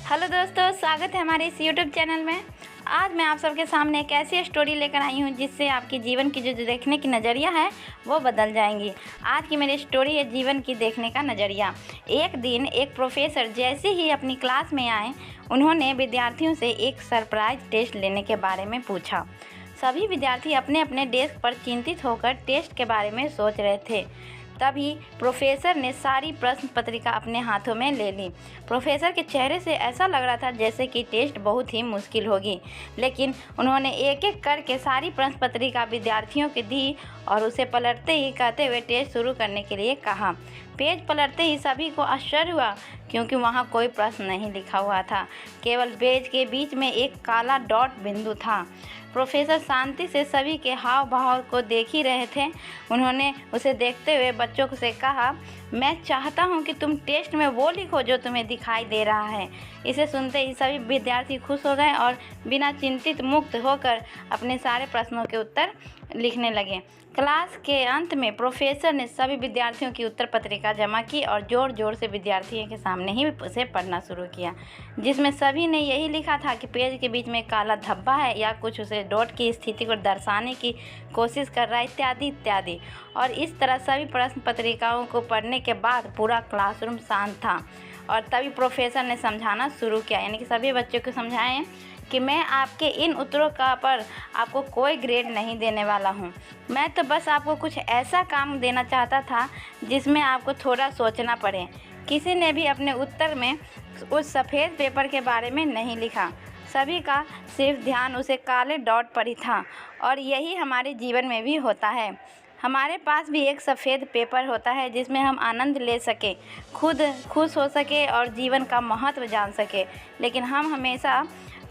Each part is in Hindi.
हेलो दोस्तों, स्वागत है हमारे इस यूट्यूब चैनल में। आज मैं आप सबके सामने एक ऐसी स्टोरी लेकर आई हूँ जिससे आपकी जीवन की जो देखने की नज़रिया है वो बदल जाएंगी। आज की मेरी स्टोरी है जीवन की देखने का नज़रिया। एक दिन एक प्रोफेसर जैसे ही अपनी क्लास में आए, उन्होंने विद्यार्थियों से एक सरप्राइज टेस्ट लेने के बारे में पूछा। सभी विद्यार्थी अपने अपने डेस्क पर चिंतित होकर टेस्ट के बारे में सोच रहे थे। तभी प्रोफेसर ने सारी प्रश्न पत्रिका अपने हाथों में ले ली। प्रोफेसर के चेहरे से ऐसा लग रहा था जैसे कि टेस्ट बहुत ही मुश्किल होगी, लेकिन उन्होंने एक एक करके सारी प्रश्न पत्रिका विद्यार्थियों को दी और उसे पलटते ही कहते हुए टेस्ट शुरू करने के लिए कहा। पेज पलटते ही सभी को आश्चर्य हुआ, क्योंकि वहाँ कोई प्रश्न नहीं लिखा हुआ था, केवल पेज के बीच में एक काला डॉट बिंदु था। प्रोफेसर शांति से सभी के हाव भाव को देख ही रहे थे। उन्होंने उसे देखते हुए बच्चों से कहा, मैं चाहता हूं कि तुम टेस्ट में वो लिखो जो तुम्हें दिखाई दे रहा है। इसे सुनते ही सभी विद्यार्थी खुश हो गए और बिना चिंतित मुक्त होकर अपने सारे प्रश्नों के उत्तर लिखने लगे। क्लास के अंत में प्रोफेसर ने सभी विद्यार्थियों की उत्तर पत्रिका जमा की और ज़ोर ज़ोर से विद्यार्थियों के सामने ही उसे पढ़ना शुरू किया, जिसमें सभी ने यही लिखा था कि पेज के बीच में काला धब्बा है या कुछ उसे डॉट की स्थिति को दर्शाने की कोशिश कर रहा है, इत्यादि इत्यादि। और इस तरह सभी प्रश्न पत्रिकाओं को पढ़ने के बाद पूरा क्लासरूम शांत था और तभी प्रोफेसर ने समझाना शुरू किया, यानी कि सभी बच्चों को समझाएं कि मैं आपके इन उत्तरों का पर आपको कोई ग्रेड नहीं देने वाला हूँ। मैं तो बस आपको कुछ ऐसा काम देना चाहता था जिसमें आपको थोड़ा सोचना पड़े। किसी ने भी अपने उत्तर में उस सफ़ेद पेपर के बारे में नहीं लिखा। सभी का सिर्फ ध्यान उसे काले डॉट पर ही था। और यही हमारे जीवन में भी होता है। हमारे पास भी एक सफ़ेद पेपर होता है जिसमें हम आनंद ले सके, खुद खुश हो सके और जीवन का महत्व जान सके, लेकिन हम हमेशा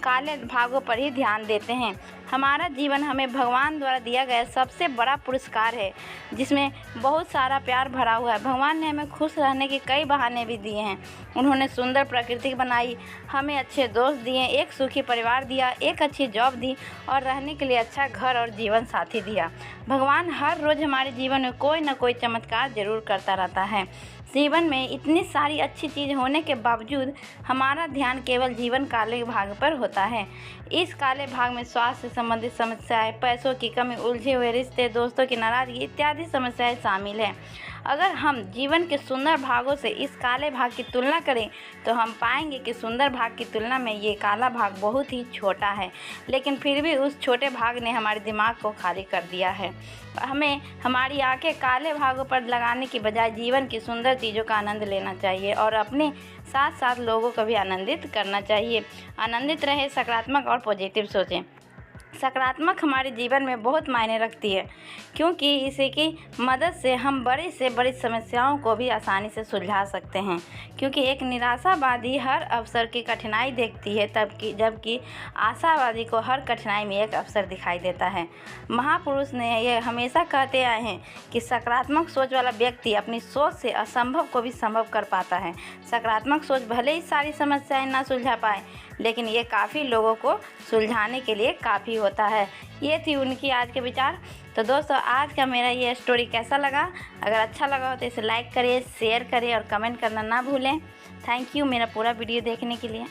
काले भागों पर ही ध्यान देते हैं। हमारा जीवन हमें भगवान द्वारा दिया गया सबसे बड़ा पुरस्कार है, जिसमें बहुत सारा प्यार भरा हुआ है। भगवान ने हमें खुश रहने के कई बहाने भी दिए हैं। उन्होंने सुंदर प्रकृति बनाई, हमें अच्छे दोस्त दिए, एक सुखी परिवार दिया, एक अच्छी जॉब दी और रहने के लिए अच्छा घर और जीवन साथी दिया। भगवान हर रोज़ हमारे जीवन में कोई ना कोई चमत्कार ज़रूर करता रहता है। जीवन में इतनी सारी अच्छी चीज़ होने के बावजूद हमारा ध्यान केवल जीवन काले भाग पर होता है। इस काले भाग में स्वास्थ्य से संबंधित समस्याएं, पैसों की कमी, उलझे हुए रिश्ते, दोस्तों की नाराज़गी इत्यादि समस्याएं शामिल हैं। अगर हम जीवन के सुंदर भागों से इस काले भाग की तुलना करें तो हम पाएंगे कि सुंदर भाग की तुलना में ये काला भाग बहुत ही छोटा है, लेकिन फिर भी उस छोटे भाग ने हमारे दिमाग को खाली कर दिया है। हमें हमारी आंखें काले भागों पर लगाने की बजाय जीवन की सुंदर चीज़ों का आनंद लेना चाहिए और अपने साथ साथ लोगों को भी आनंदित करना चाहिए। आनंदित रहे, सकारात्मक और पॉजिटिव सोचें। सकारात्मक हमारे जीवन में बहुत मायने रखती है, क्योंकि इसी की मदद से हम बड़ी से बड़ी समस्याओं को भी आसानी से सुलझा सकते हैं। क्योंकि एक निराशावादी हर अवसर की कठिनाई देखती है, जबकि आशावादी को हर कठिनाई में एक अवसर दिखाई देता है। महापुरुष ने यह हमेशा कहते आए हैं कि सकारात्मक सोच वाला व्यक्ति अपनी सोच से असंभव को भी संभव कर पाता है। सकारात्मक सोच भले ही सारी समस्याएं ना सुलझा पाए, लेकिन ये काफ़ी लोगों को सुलझाने के लिए काफ़ी होता है। ये थी उनकी आज के विचार। तो दोस्तों, आज का मेरा ये स्टोरी कैसा लगा? अगर अच्छा लगा हो तो इसे लाइक करिए, शेयर करिए और कमेंट करना ना भूलें। थैंक यू मेरा पूरा वीडियो देखने के लिए।